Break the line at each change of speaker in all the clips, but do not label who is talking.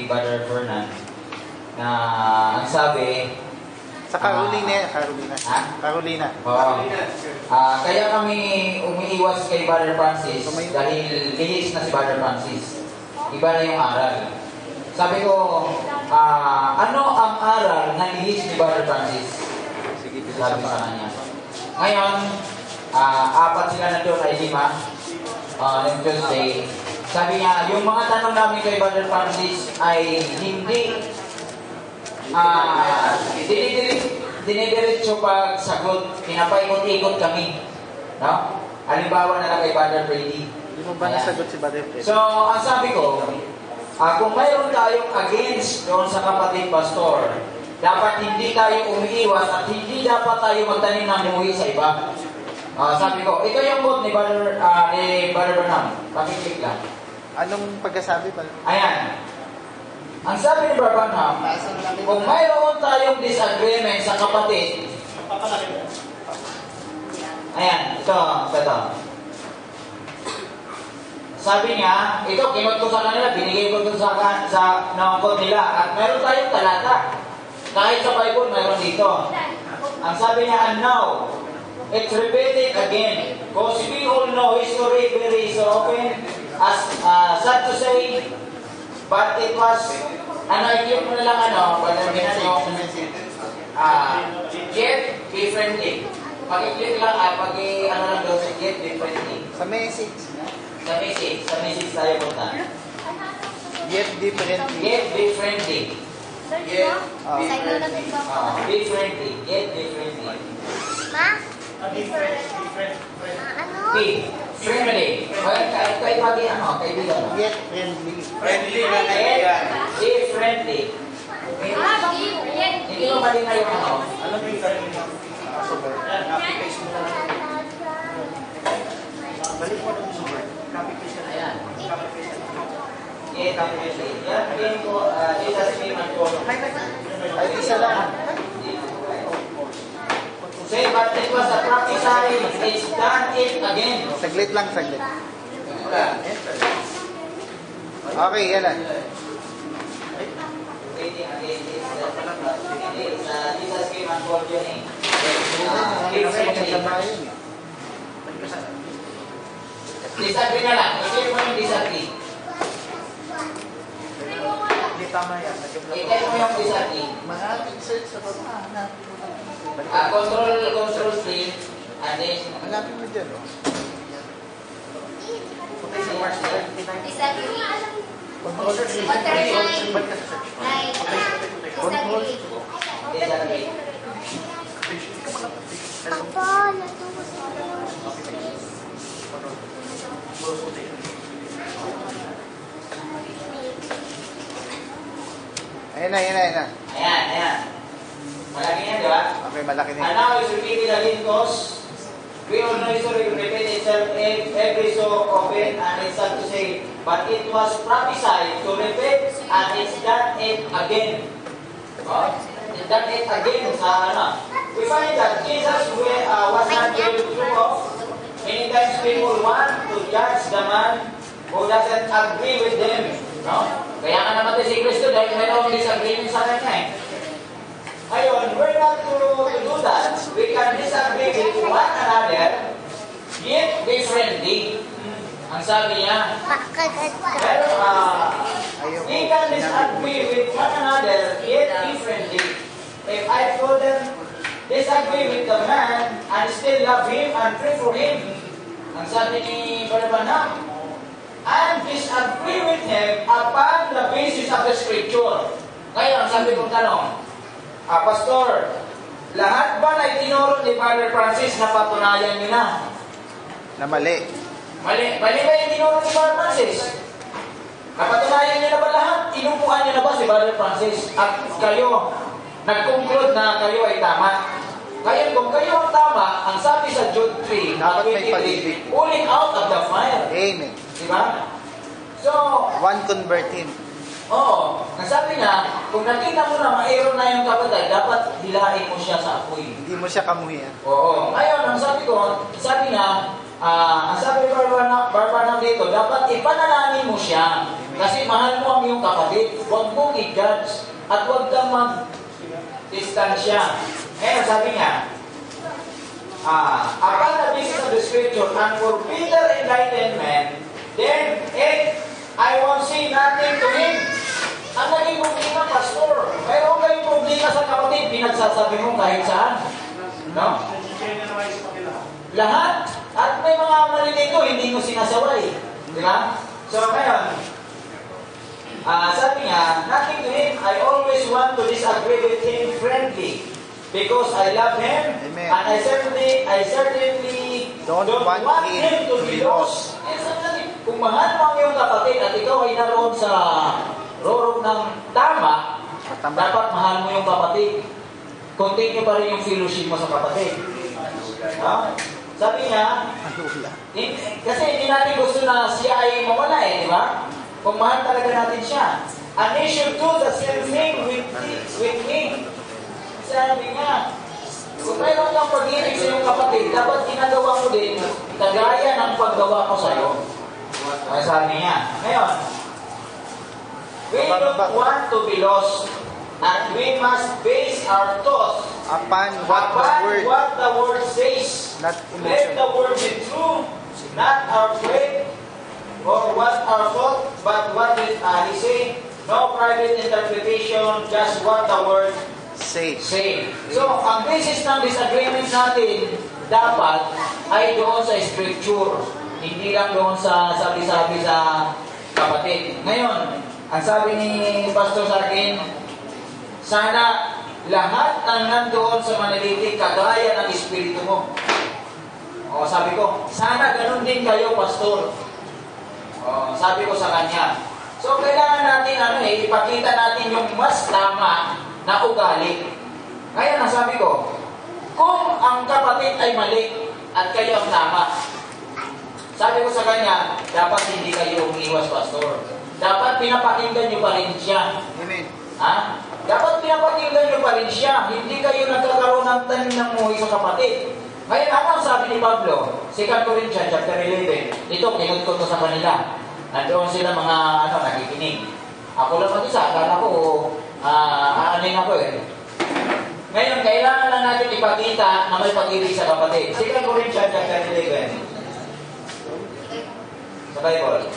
Brother Fernan na ang sabi
sa Carolina. Carolina.
Kaya kami umiiwas kay Brother Francis dahil lihis na si Brother Francis. Iba na yung aral. Sabi ko, ano ang aral na lihis ni Brother Francis?
Sige,
sabi sa kanya. Ngayon, 4 sila na doon ay 5 ng Tuesday. Sabi niya, yung mga tanong namin kay Brother Francis ay hindi dinidiretso pag sagot, pinapaikot-ikot kami. No? Halimbawa na lang kay Brother Brady.
Hindi mo ba nasagot si Brother Brady?
So, ang sabi ko, kung mayroon tayong against doon sa kapatid pastor, dapat hindi tayo umiiwas at hindi dapat tayo magtanim ng muhi sa iba. Sabi ko, ito yung quote ni Brother Branham. Pakiclick lang.
Anong pagkasabi pa?
Ayan. Ang sabi ni Brother Branham, kung mayroon tayong disagreement sa kapatid, ayan, ito. Sabi niya, ito, kinot ko sa kanila, binigay ko ito sa quote nila, at mayroon tayong talata. Kahit sa Bible, mayroon dito. Ang sabi niya, and now, it's repeated again. Because we all know history very so often, as sad to say, but it was, i-click mo na lang get differently. Pag-i-click lang, lang daw sa get differently.
Sa message
tayo punta.
Get differently.
Get differently. Differently. Get differently.
Ma?
Friendly. Kaibigan mo.
Get friendly.
Friendly na kaibigan. Differently. Hindi mo mali na yung ano.
Alam mo yung friendly na? Copy-paste mo na. Balik mo na yung word. Copy-paste na.
Ayan.
Copy-paste na.
Get differently. Yan, din ko, Jesus name and call.
Ay, isa lang.
Say, but it was a prophesy, it's done it again.
Saglit lang. Okay, yan lang.
Jesus came and called your name. Disagree na lang. I-check mo yung disagree.
Hindi tama yan.
I-check mo yung disagree.
Maraming search sa baba.
Control C. And then,
Hanapin mo dyan.
Disagree.
disagree.
Papa, natulog sa
Ayan na.
Ayan. Malaki yan, di ba?
Okay, malaki na.
And now is repeated again because we all know history repeat itself every so often, and it's sad to say, but it was prophesied to repeat, and it's done it again. It's done it again sa ano. We find that Jesus was not able to prove. Many times people want to judge the man who doesn't agree with them. No? Kaya nga namatay si Kristo dahil mayroong disagreement sa kanya eh. Ngayon, we're not to do that. We can disagree with one another, yet differently. Ang sabi niya, pero we can disagree with one another, yet differently. If I couldn't disagree with the man and still love him and pray for him, ang sabi ni Brother Branham, and disagree with him upon the basis of the Scripture. Ngayon, ang sabi kong tanong, Pastor, lahat ba na itinuro ni Brother Francis na patunayan niyo na?
Na mali.
Mali ba yung itinuro ni Brother Francis? Napatunayan niyo na ba lahat? Inupuan niyo na ba si Brother Francis? At kayo, nag-conclude na kayo ay tama. Ngayon, kung kayo ang tama, ang sabi sa Jude 3,
dapat may pag-ibig.
Pulling out of the fire.
Amen.
Diba? So,
one convert him.
Oo. Nasabi niya, kung nakita mo na mayroon na yung kapatid, dapat hilahin mo siya sa apoy.
Hindi mo siya kamuhian.
Oo. Ngayon, ang sabi ko, sabi niya, ang sabi ni Barbara dito, dapat ipanalangin mo siya. Kasi mahal mo ang iyong kapatid. Huwag mong i-judge. At huwag kang mag-distansya. Ngayon, sabi niya, upon the basis of the scripture and for further enlightenment, then I won't say nothing to him. Ang naging problema, pastor, mayroon kayong problema sa kapatid, pinagsasabi mo kahit saan. No? Lahat. At may mga malilito, hindi mo sinasaway. Di ba? So, ngayon, sabi niya, nothing to him, I always want to disagree with him friendly because I love him.
Amen.
And I certainly don't want him to be lost. Kung mahal mo ang iyong kapatid at ikaw ay naroon sa rorong ng tama, dapat mahal mo yung kapatid. Continue pa rin yung fellowship mo sa kapatid. Sabi niya, kasi hindi natin gusto na siya ay mawala di ba? Kung mahal talaga natin siya. And he should do the same thing with me. Sabi niya, kung mayroon kang pag-ibig sa iyong kapatid, dapat ginagawa mo din kagaya ng paggawa ko sa iyo. Ay sabi niya, ngayon, we don't want to be lost and we must base our thoughts
upon what
the word says.
Not
Let
emotion.
the word be true, not our faith or what our thought, but what he say. No private interpretation, just what the word
Say.
So, ang basis ng disagreement natin dapat ay doon sa scripture. Hindi lang doon sa sabi-sabi sa kapatid. Ngayon, ang sabi ni Pastor sa akin, sana lahat ng nandoon sa manalitik kagaya ng espiritu mo. O, sabi ko, sana ganun din kayo, Pastor. O, sabi ko sa kanya. So, kailangan natin ipakita natin yung mas tama na ugali. Ngayon, ang sabi ko, kung ang kapatid ay mali at kayo ang tama, sabi ko sa kanya, dapat hindi kayo umiwas, Pastor. Dapat pinapakinggan nyo pa rin siya.
Amen.
Dapat pinapakinggan nyo pa rin siya. Hindi kayo nagkakaroon ng tanim ng muhi sa kapatid. Ngayon, ano ang sabi ni Pablo? 2 Corinthians chapter 11. Ito, kinugtod ko sa kanila. Nandoon sila mga nakikinig. Ako lang mag-isa, akala ko, aanin ako Ngayon, kailangan lang natin ipakita na may pag-ibig sa kapatid. 2 Corinthians chapter 11. Sa Bible.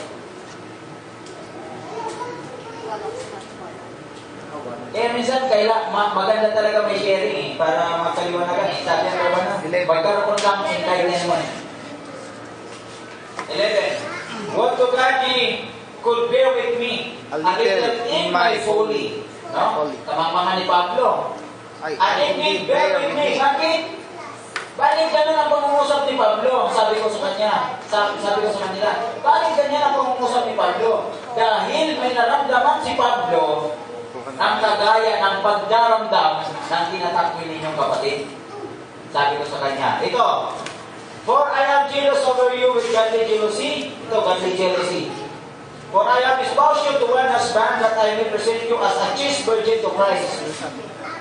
Minsan, maganda talaga may sharing para magkaliwanagan. Sabi ang laban na, magkaroon lang enlightenment. 11. What to God ye could bear with me
A little
in my folly. No? Kamang-mga ni Pablo. And indeed, bear with me. Bakit? Bakit ganun ang pangungusap ni Pablo? Sabi ko sa kanya, sabi ko sa kanila, bakit ganyan ang pangungusap ni Pablo? Dahil may naramdaman si Pablo ang kagaya ng pagdaramdam ng tinatakwil ninyong kapatid. Sabi ko sa kanya, ito, for I am jealous over you with godly jealousy. Ito, godly jealousy. For I have espoused you to one husband that I may present you as a chaste virgin to Christ.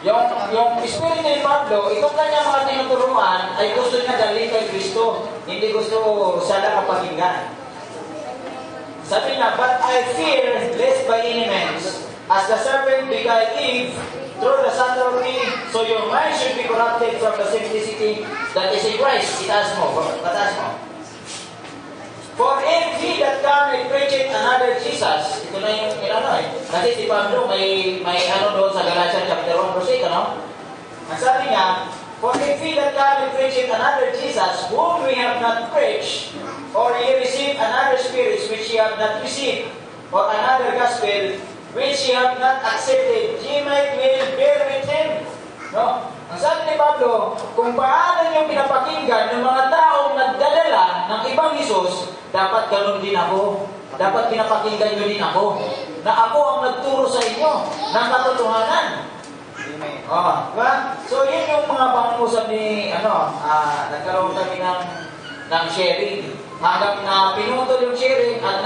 Yung espiritu ni Pablo, itong kanyang mga tinuturuan ay gusto niya dalhin kay Kristo. Hindi gusto siya lang kapakinggan. Sabi niya, but I fear lest by any means, as the serpent beguiled Eve through the subtlety, so your mind should be corrupted from the simplicity that is in Christ. Itaas mo. For if he that come preacheth another Jesus, ito na yung kasi si Pablo may doon sa Galatians chapter 1 verse 8, Ang sabi niya, for if he that come preacheth another Jesus, whom we have not preached, or ye receive another spirit which ye have not received, or another gospel which ye have not accepted, ye might well bear with him. No? Ang sabi ni Pablo, kung paano yung pinapakinggan ng mga taong nagdadala ng ibang Isus, dapat ganun din ako. Dapat pinapakinggan nyo din ako. Na ako ang nagturo sa inyo ng katotohanan. Diba? So, yun yung mga pangungusap ni, nagkaroon kami ng sharing. Hanggang na pinutol yung sharing at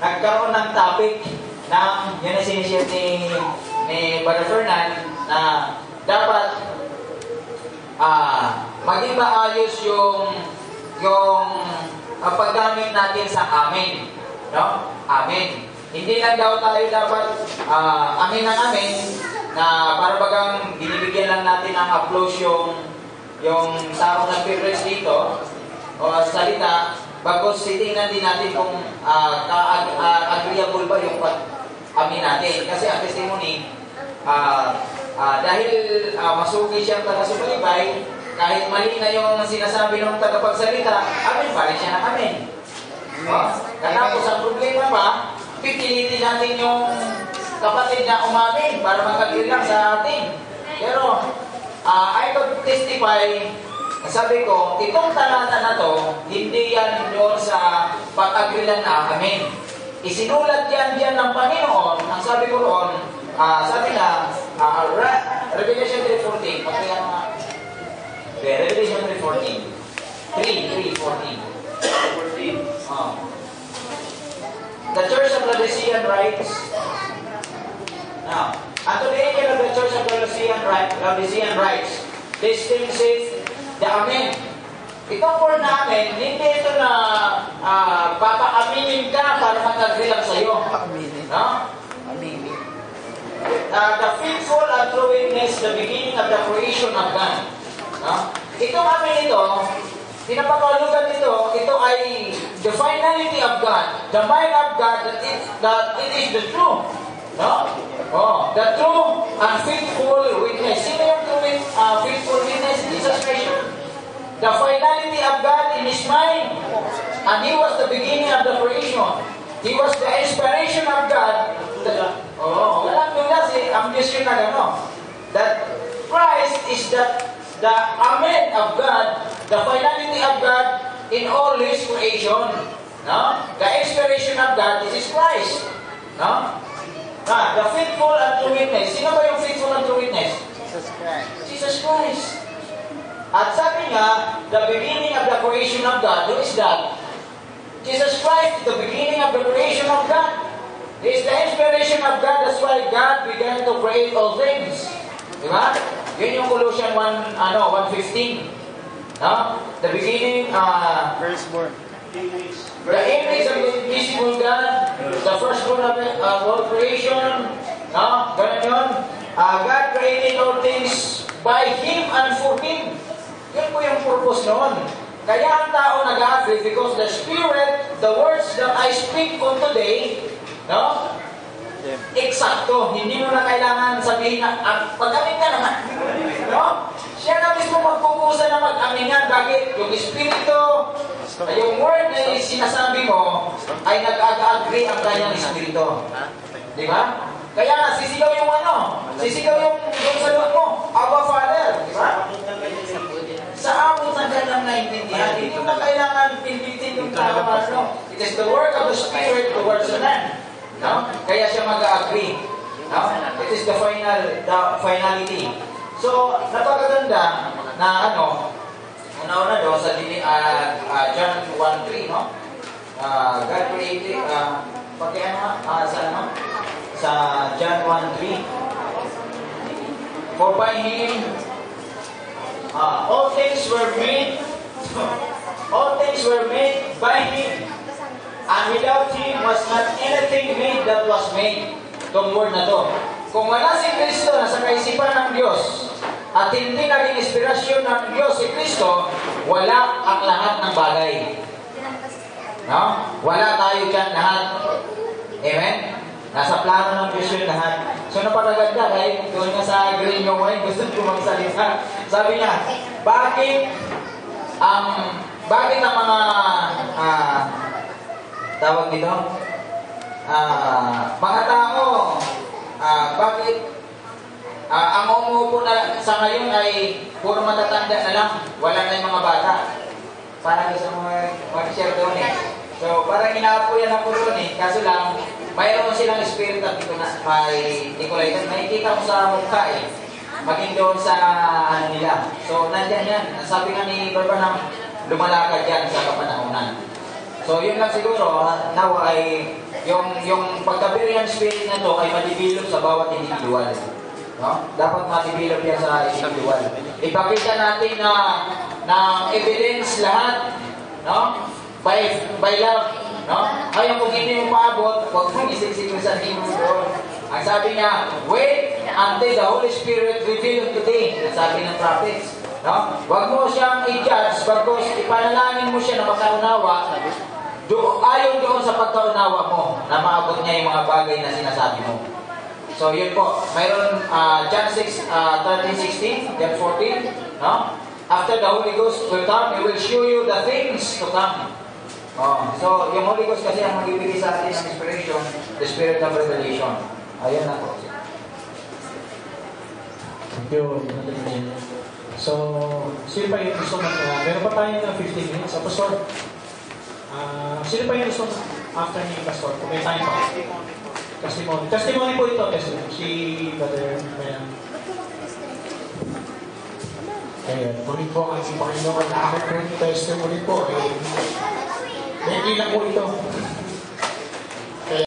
nagkaroon ng topic na yun na sinishare ni Brother Fernan na dapat maging maayos yung paggamit natin sa amin. No? Amen. Hindi lang daw tayo dapat amin ng amin na para bagang binibigyan lang natin ng applause yung tao na privilege dito o salita, bagos titingnan din natin kung agreeable ba yung amin natin. Kasi ang testimony, dahil masugi siyang taga-subaybay, kahit mali na yung sinasabi ng tagapagsalita, amin pa rin siya ng amin. Katapos ang problema pa, pipilitin natin yung kapatid na umamin para mag-agree lang sa atin. Pero, I could testify, sabi ko, itong talata na to, hindi yan doon sa pag-agree lang na amin. Isinulat yan diyan ng Panginoon. Ang sabi ko roon, sabi na, Revelation 3:14. Revelation 3:14. 3:14. The Church of Laodicean writes, now, unto the angel of the Church of Laodicean writes, this thing says, the Amen. Itong word na Amen, hindi ito na papaaminin ka para mag-agree lang sa'yo. No?
Aminin.
The faithful and true witness, the beginning of the creation of God. No? Itong Amen ito, pinapakalugan ito ay the finality of God, the mind of God that it is the true. No? The true and faithful witness. Sino yung true faithful witness? Jesus Christ. The finality of God in His mind. And He was the beginning of the creation. He was the inspiration of God. Walang duda si ambition na gano'n. That Christ is the Amen of God, the finality of God in all His creation. No? The inspiration of God is Christ. No? The faithful and true witness. Sino ba yung faithful and true witness?
Jesus Christ.
Jesus Christ. At sabi nga, the beginning of the creation of God, who is that? Jesus Christ is the beginning of the creation of God. He is the inspiration of God. That's why God began to create all things. Diba? Yun yung Colossians 1:15. No? The beginning,
Firstborn.
the image of the invisible God, the firstborn of all creation. No? Ganun yun. God created all things by Him and for Him. Yun po yung purpose noon. Kaya ang tao nag-agree because the Spirit, the words that I speak on today, no? Eksakto. Hindi mo na kailangan sabihin na, pag-amin ka naman. No? Siya na mismo magpupusa na mag-amingan. Bakit? Yung Espiritu, yung word na sinasabi mo, ay nag-agree ang kanyang Espiritu. Di ba? Kaya sisigaw yung sisigaw yung sa loob mo, Abba Father. Di ba? Sa abot ng kanyang naintindihan, hindi mo na kailangan pinditin yung tao. It is the work of the Spirit towards the man. No? Kaya siya mag-agree. No? It is the finality. So, napakaganda na una-una doon sa John 1:3, no? God created, sa John 1:3, for by Him, all things were made by Him. And without Him was not anything made that was made. Itong word na to. Kung wala si Kristo na sa kaisipan ng Diyos at hindi naging inspirasyon ng Diyos si Kristo, wala ang lahat ng bagay. No? Wala tayo dyan lahat. Amen? Nasa plano ng Diyos yun lahat. So napakaganda kahit doon nga sa Green Yung Wine, gusto ko magsalita. Sabi niya, bakit ang mga tawag dito? Mga tao, bakit ang umuupo na sa ngayon ay puro matatanda na lang, wala na yung mga bata. Parang gusto mo mag-share doon eh. So, parang inaapo yan ako doon eh. Kaso lang, mayroon silang spirit at dito na may Nicolaitan. Nakikita mo sa mukha eh. Maging doon sa nila. So, nandyan yan. Sabi nga ni Barbanam, lumalakad yan sa kapanahonan. So, yun lang siguro, now ay yung pagka-Berean spirit na to ay ma-develop sa bawat individual. No? Dapat ma-develop yan sa individual. Ipakita natin na evidence lahat, no? By love, No? Ngayon, kung hindi mo maabot, huwag mong isiksik sa mo doon. Ang sabi niya, wait until the Holy Spirit revealed today. Ang sabi ng prophets. No? Huwag mo siyang i-judge, bagos ipanalangin mo siya na makaunawa, ayon doon sa pagkaunawa mo na maabot niya yung mga bagay na sinasabi mo. So, yun po. Mayroon John 6, 13:16, John 14. No? After the Holy Ghost will come, He will show you the things to come. Oh, so, yung Holy Ghost kasi ang magbibigay sa atin ng inspiration, the Spirit of Revelation. Ayun na po.
Thank you. So, sino pa yung gusto meron pa tayo ng 15 minutes. Pastor, sino pa yung gusto after ni Pastor? Kung may time pa. Testimony. Testimony po ito, testimony. Si Brother Mayan. Ayan, tuloy po ang si Panginoon. Ang aking testimony po. Hindi lang po ito.